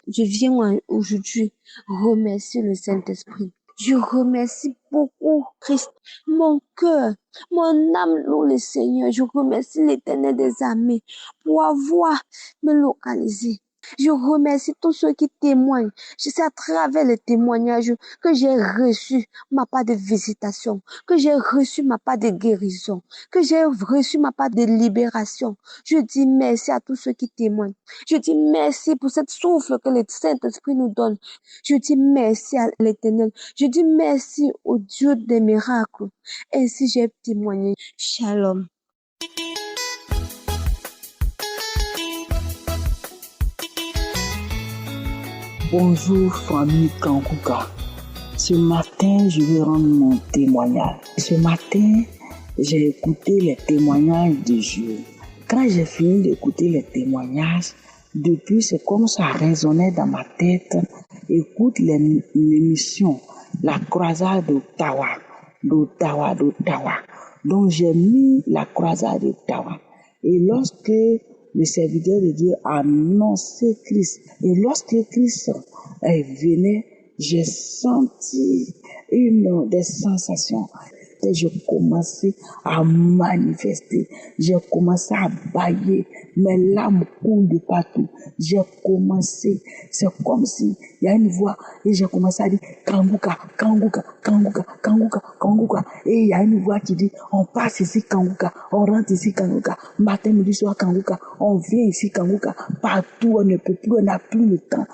Je viens aujourd'hui remercier le Saint-Esprit. Je remercie beaucoup Christ. Mon cœur, mon âme loue le Seigneur. Je remercie l'Éternel des armées pour avoir me localisé. Je remercie tous ceux qui témoignent. Je sais à travers les témoignages que j'ai reçu ma part de visitation, que j'ai reçu ma part de guérison, que j'ai reçu ma part de libération. Je dis merci à tous ceux qui témoignent. Je dis merci pour cette souffle que le Saint-Esprit nous donne. Je dis merci à l'Éternel. Je dis merci au Dieu des miracles. Ainsi j'ai témoigné. Shalom. Bonjour famille Kanguka. Ce matin, je vais rendre mon témoignage. Ce matin, j'ai écouté les témoignages de Dieu. Quand j'ai fini d'écouter les témoignages, depuis c'est comme ça résonnait dans ma tête. Écoute l'émission, la croisade d'Ottawa. Donc j'ai mis la croisade d'Ottawa. Et lorsque le serviteur de Dieu a annoncé Christ, et lorsque Christ venait, j'ai senti des sensations. J'ai commencé à manifester, j'ai commencé à bailler, mes larmes coulent de partout. J'ai commencé, c'est comme si il y a une voix, et j'ai commencé à dire Kanguka, Kanguka, Kanguka, Kanguka, Kanguka. Et il y a une voix qui dit on passe ici Kanguka, on rentre ici Kanguka, matin, midi, soir Kanguka, on vient ici Kanguka, partout on ne peut plus, on n'a plus le temps.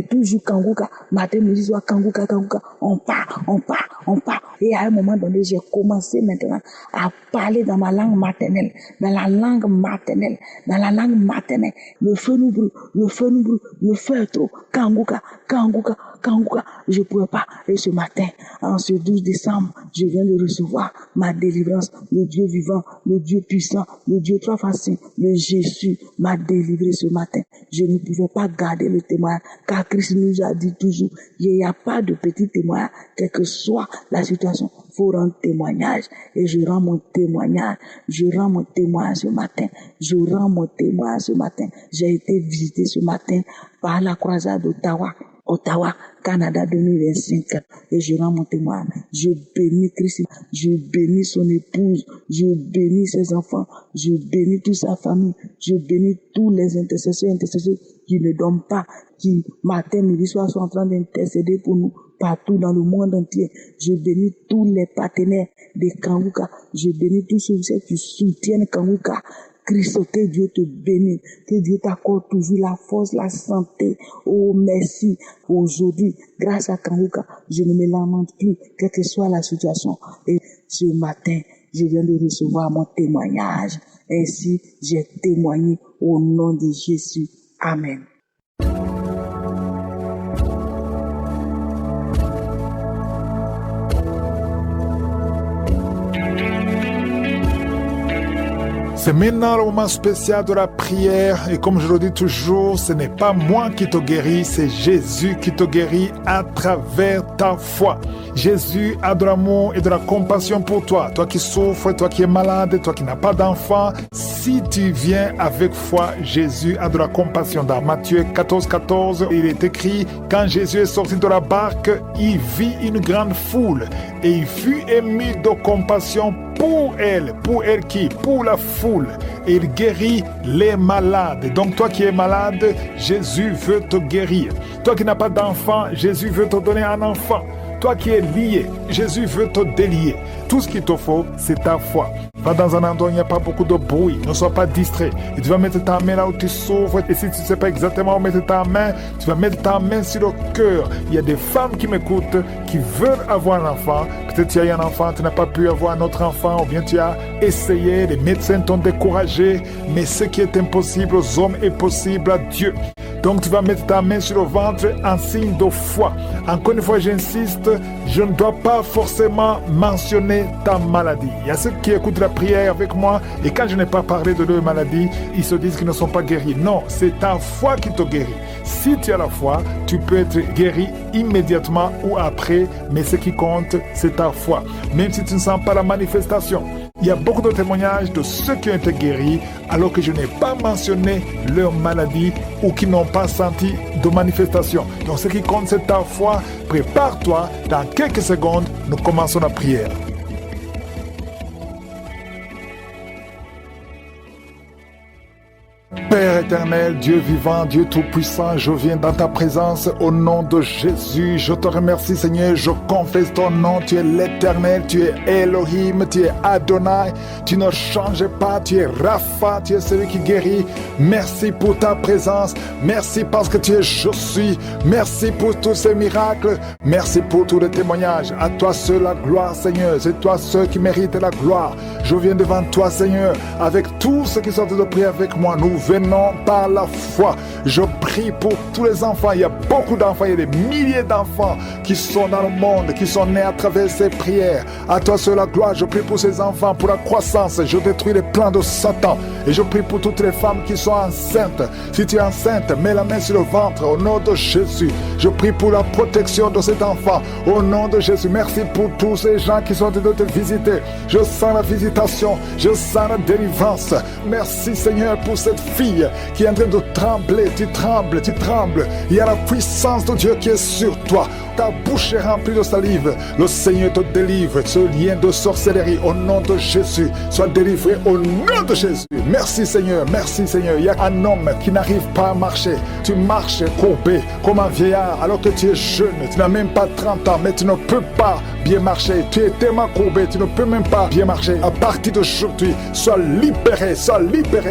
Toujours Kanguka, matin, midi, soir Kanguka, Kanguka, on part. Et à un moment donné, j'ai commencé maintenant à parler dans ma langue maternelle, dans la langue maternelle. Le feu nous brûle, le feu est trop. Kanguka. Je ne pouvais pas. Et ce matin, en ce 12 décembre, je viens de recevoir ma délivrance. Le Dieu vivant, le Dieu puissant, le Dieu trois façons, le Jésus m'a délivré ce matin. Je ne pouvais pas garder le témoignage, car Christ nous a dit toujours, il n'y a pas de petit témoignage, quelle que soit la situation, il faut rendre témoignage. Et je rends mon témoignage ce matin. J'ai été visité ce matin par la croisade d'Ottawa, Canada 2025. Et je rends mon témoignage. Je bénis Christ, je bénis son épouse, je bénis ses enfants, je bénis toute sa famille, je bénis tous les intercesseurs qui ne dorment pas, qui matin, midi, soir sont en train d'intercéder pour nous partout dans le monde entier. Je bénis tous les partenaires de Kanguka. Je bénis tous ceux qui soutiennent Kanguka. Christ, que Dieu te bénisse, que Dieu t'accorde toujours la force, la santé. Oh, merci. Aujourd'hui, grâce à Kanguka, je ne me lamente plus, quelle que soit la situation. Et ce matin, je viens de recevoir mon témoignage. Ainsi, j'ai témoigné au nom de Jésus. Amen. C'est maintenant le moment spécial de la prière et comme je le dis toujours, ce n'est pas moi qui te guéris, c'est Jésus qui te guérit à travers ta foi. Jésus a de l'amour et de la compassion pour toi, toi qui souffres, toi qui es malade, toi qui n'as pas d'enfant. Si tu viens avec foi, Jésus a de la compassion. Dans Matthieu 14, il est écrit, quand Jésus est sorti de la barque, il vit une grande foule et il fut ému de compassion pour elle qui? Pour la foule. Et il guérit les malades. Donc toi qui es malade, Jésus veut te guérir. Toi qui n'as pas d'enfant, Jésus veut te donner un enfant. Toi qui es lié, Jésus veut te délier. Tout ce qu'il te faut, c'est ta foi. Va dans un endroit où il n'y a pas beaucoup de bruit. Ne sois pas distrait. Et tu vas mettre ta main là où tu souffres. Et si tu ne sais pas exactement où mettre ta main, tu vas mettre ta main sur le cœur. Il y a des femmes qui m'écoutent, qui veulent avoir un enfant. Peut-être tu as eu un enfant, tu n'as pas pu avoir un autre enfant. Ou bien tu as essayé, les médecins t'ont découragé. Mais ce qui est impossible aux hommes est possible à Dieu. Donc tu vas mettre ta main sur le ventre en signe de foi. Encore une fois, j'insiste, je ne dois pas forcément mentionner ta maladie. Il y a ceux qui écoutent la prière avec moi et quand je n'ai pas parlé de leur maladie, ils se disent qu'ils ne sont pas guéris. Non, c'est ta foi qui te guérit. Si tu as la foi, tu peux être guéri immédiatement ou après, mais ce qui compte, c'est ta foi. Même si tu ne sens pas la manifestation. Il y a beaucoup de témoignages de ceux qui ont été guéris alors que je n'ai pas mentionné leur maladie ou qui n'ont pas senti de manifestation. Donc ce qui compte, c'est ta foi. Prépare-toi. Dans quelques secondes, nous commençons la prière. Père éternel, Dieu vivant, Dieu tout-puissant, je viens dans ta présence au nom de Jésus. Je te remercie Seigneur, je confesse ton nom, tu es l'éternel, tu es Elohim, tu es Adonai, tu ne changes pas, tu es Rapha, tu es celui qui guérit. Merci pour ta présence, merci parce que tu es je suis, merci pour tous ces miracles, merci pour tous les témoignages. À toi seul la gloire Seigneur, c'est toi seul qui mérite la gloire. Je viens devant toi Seigneur, avec tous ceux qui sont de prier avec moi, nous venons par la foi. Je prie pour tous les enfants. Il y a beaucoup d'enfants, il y a des milliers d'enfants qui sont dans le monde, qui sont nés à travers ces prières. À toi seul la gloire. Je prie pour ces enfants, pour la croissance. Je détruis les plans de Satan. Et je prie pour toutes les femmes qui sont enceintes. Si tu es enceinte, mets la main sur le ventre au nom de Jésus. Je prie pour la protection de cet enfant au nom de Jésus. Merci pour tous ces gens qui sont venus te visiter. Je sens la visitation, je sens la délivrance. Merci Seigneur pour cette fille qui est en train de trembler. Tu trembles, tu trembles. Il y a la puissance de Dieu qui est sur toi. Ta bouche est remplie de salive. Le Seigneur te délivre. Ce lien de sorcellerie au nom de Jésus soit délivré au nom de Jésus. Merci Seigneur, merci Seigneur. Il y a un homme qui n'arrive pas à marcher. Tu marches courbé comme un vieillard alors que tu es jeune. Tu n'as même pas 30 ans, mais tu ne peux pas bien marcher. Tu es tellement courbé, tu ne peux même pas bien marcher. À partir d'aujourd'hui, sois libéré,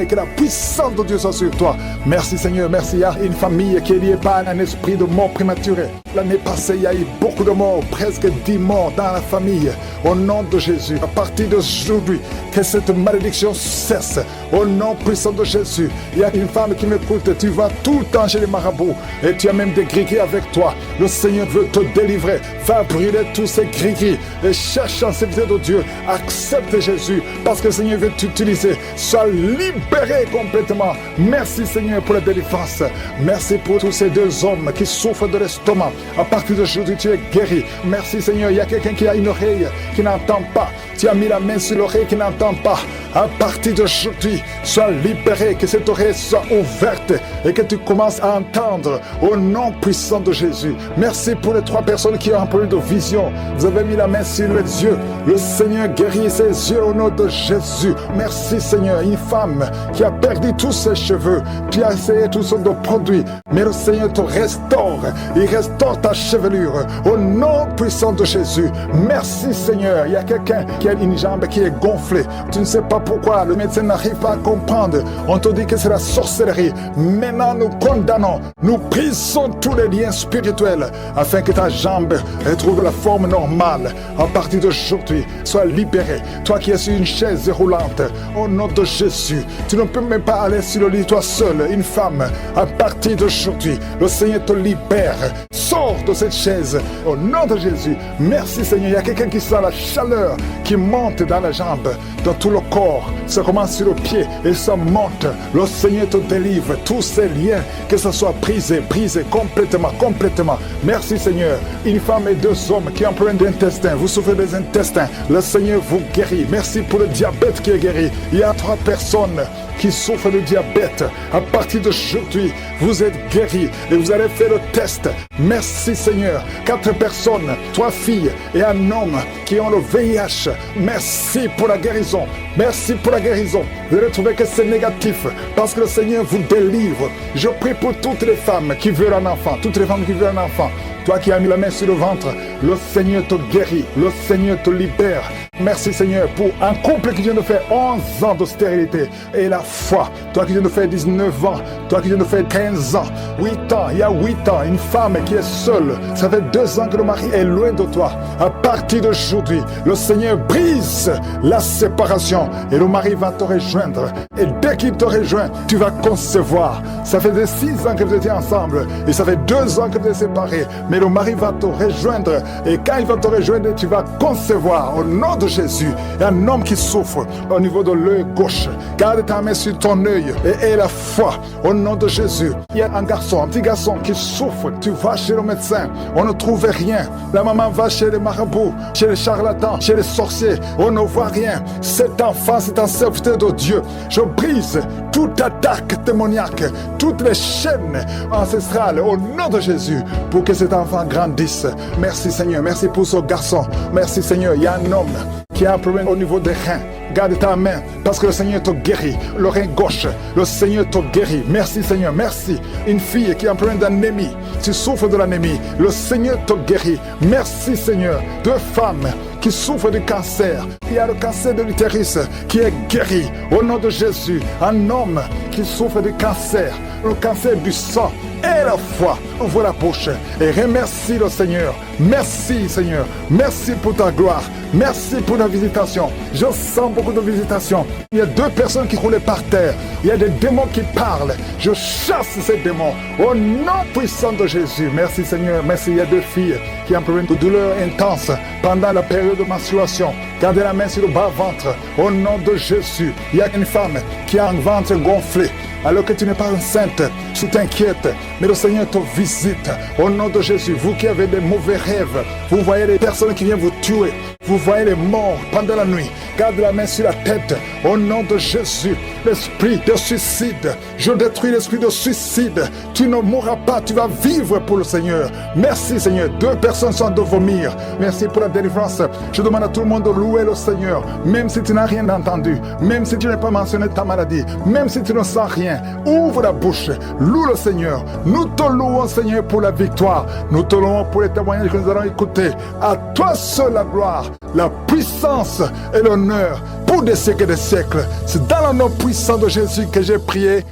que la puissance de Dieu soit sur toi. Merci Seigneur, merci. Il y a une famille qui est liée par un esprit de mort prématurée. L'année passée, il y a eu beaucoup de morts, presque 10 morts dans la famille. Au nom de Jésus, à partir d'aujourd'hui, que cette malédiction cesse. Au nom puissant de Jésus, il y a une femme qui m'écoute. Tu vas tout le temps chez les marabouts et tu as même des gris-gris avec toi. Le Seigneur veut te délivrer. Fais brûler tous ces gris-gris et cherche en serviteur de Dieu. Accepte Jésus parce que le Seigneur veut t'utiliser. Sois libéré complètement. Merci Seigneur pour la délivrance. Merci pour tous ces deux hommes qui souffrent de l'estomac. À partir d'aujourd'hui, tu es guéri. Merci Seigneur. Il y a quelqu'un qui a une oreille qui n'entend pas. Tu as mis la main sur l'oreille qui n'entend pas. À partir d'aujourd'hui, sois libéré, que cette oreille soit ouverte et que tu commences à entendre au nom puissant de Jésus. Merci pour les 3 personnes qui ont un problème de vision. Vous avez mis la main sur les yeux. Le Seigneur guérit ses yeux au nom de Jésus. Merci Seigneur. Une femme qui a perdu tous ses cheveux. Tu as essayé toutes sortes de produits, mais le Seigneur te restaure. Il restaure ta chevelure au nom puissant de Jésus. Merci Seigneur. Il y a quelqu'un qui a une jambe qui est gonflée. Tu ne sais pas pourquoi. Le médecin n'arrive pas à comprendre. On te dit que c'est la sorcellerie. Maintenant, nous condamnons. Nous brisons tous les liens spirituels afin que ta jambe retrouve la forme normale. À partir d'aujourd'hui, sois libéré. Toi qui es sur une chaise roulante, au nom de Jésus, tu ne peux même pas aller sur le lit toi seul. Une femme, à partir d'aujourd'hui, le Seigneur te libère. Sors de cette chaise au nom de Jésus. Merci Seigneur. Il y a quelqu'un qui sent la chaleur qui monte dans la jambe, dans tout le corps. Ça commence sur le pied et ça monte. Le Seigneur te délivre. Tous ces liens, que ça soit brisé complètement. Merci Seigneur. Une femme et 2 hommes qui ont un problème d'intestin. Vous souffrez des intestins. Le Seigneur vous guérit. Merci pour le diabète qui est guéri. Il y a 3 personnes qui souffrent de diabète. À partir d'aujourd'hui, vous êtes guéris et vous allez faire le test. Merci Seigneur. 4 personnes, 3 filles et un homme qui ont le VIH. Merci pour la guérison. Merci pour la guérison. Vous allez trouver que c'est négatif parce que le Seigneur vous délivre. Je prie pour toutes les femmes qui veulent un enfant. Toutes les femmes qui veulent un enfant. Toi qui as mis la main sur le ventre, le Seigneur te guérit. Le Seigneur te libère. Merci Seigneur pour un couple qui vient de faire 11 ans de stérilité et la foi. Toi qui viens de faire 19 ans, toi qui viens de faire 15 ans, 8 ans, il y a 8 ans, une femme qui est seule. Ça fait 2 ans que le mari est loin de toi. À partir d'aujourd'hui, le Seigneur brise la séparation. visitation et le mari va te rejoindre. Et dès qu'il te rejoint, tu vas concevoir. Ça fait 6 ans que vous étiez ensemble et ça fait 2 ans que vous êtes séparés. Mais le mari va te rejoindre et quand il va te rejoindre, tu vas concevoir au nom de Jésus. Il y a un homme qui souffre au niveau de l'œil gauche. Garde ta main sur ton œil et aie la foi au nom de Jésus. Il y a un petit garçon qui souffre. Tu vas chez le médecin, on ne trouve rien. La maman va chez les marabouts, chez les charlatans, chez les sorciers, on ne voit rien. Cet enfant, c'est un serviteur de Dieu. Je brise toute attaque démoniaque, toutes les chaînes ancestrales au nom de Jésus pour que cet enfant grandisse. Merci Seigneur, merci pour ce garçon. Merci Seigneur, il y a un homme qui a un problème au niveau des reins. Garde ta main parce que le Seigneur te guérit. Le rein gauche, le Seigneur te guérit. Merci Seigneur, merci. Une fille qui a un problème d'anémie, tu souffres de l'anémie, le Seigneur te guérit. Merci Seigneur. 2 femmes qui souffrent de cancer. Il y a le cancer de l'utérus qui est guéri au nom de Jésus. Un homme qui souffre de cancer, le cancer du sang. Et la foi, ouvre la bouche et remercie le Seigneur. Merci Seigneur, merci pour ta gloire, merci pour la visitation. Je sens beaucoup de visitations. Il y a 2 personnes qui roulaient par terre. Il y a des démons qui parlent. Je chasse ces démons au nom puissant de Jésus. Merci Seigneur, merci. Il y a 2 filles qui ont un problème de douleur intense pendant la période de menstruation. Gardez la main sur le bas-ventre au nom de Jésus. Il y a une femme qui a un ventre gonflé. Alors que tu n'es pas enceinte, tu t'inquiètes, mais le Seigneur te visite au nom de Jésus. Vous qui avez des mauvais rêves, vous voyez les personnes qui viennent vous tuer, vous voyez les morts pendant la nuit. Garde la main sur la tête au nom de Jésus. L'esprit de suicide, je détruis l'esprit de suicide. Tu ne mourras pas, tu vas vivre pour le Seigneur. Merci Seigneur. 2 personnes sont de vomir. Merci pour la délivrance. Je demande à tout le monde de louer le Seigneur, même si tu n'as rien entendu, même si tu n'as pas mentionné ta maladie, même si tu ne sens rien. Ouvre la bouche, loue le Seigneur. Nous te louons Seigneur pour la victoire. Nous te louons pour les témoignages que nous allons écouter. À toi seul la gloire, la puissance et l'honneur pour des siècles et des siècles. C'est dans le nom puissant de Jésus que j'ai prié.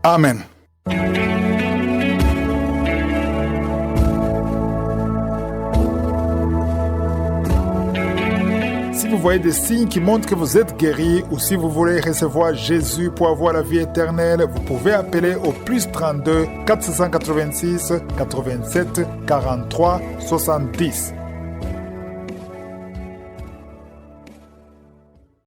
Amen. Si vous voyez des signes qui montrent que vous êtes guéri ou si vous voulez recevoir Jésus pour avoir la vie éternelle, vous pouvez appeler au plus 32 486 87 43 70.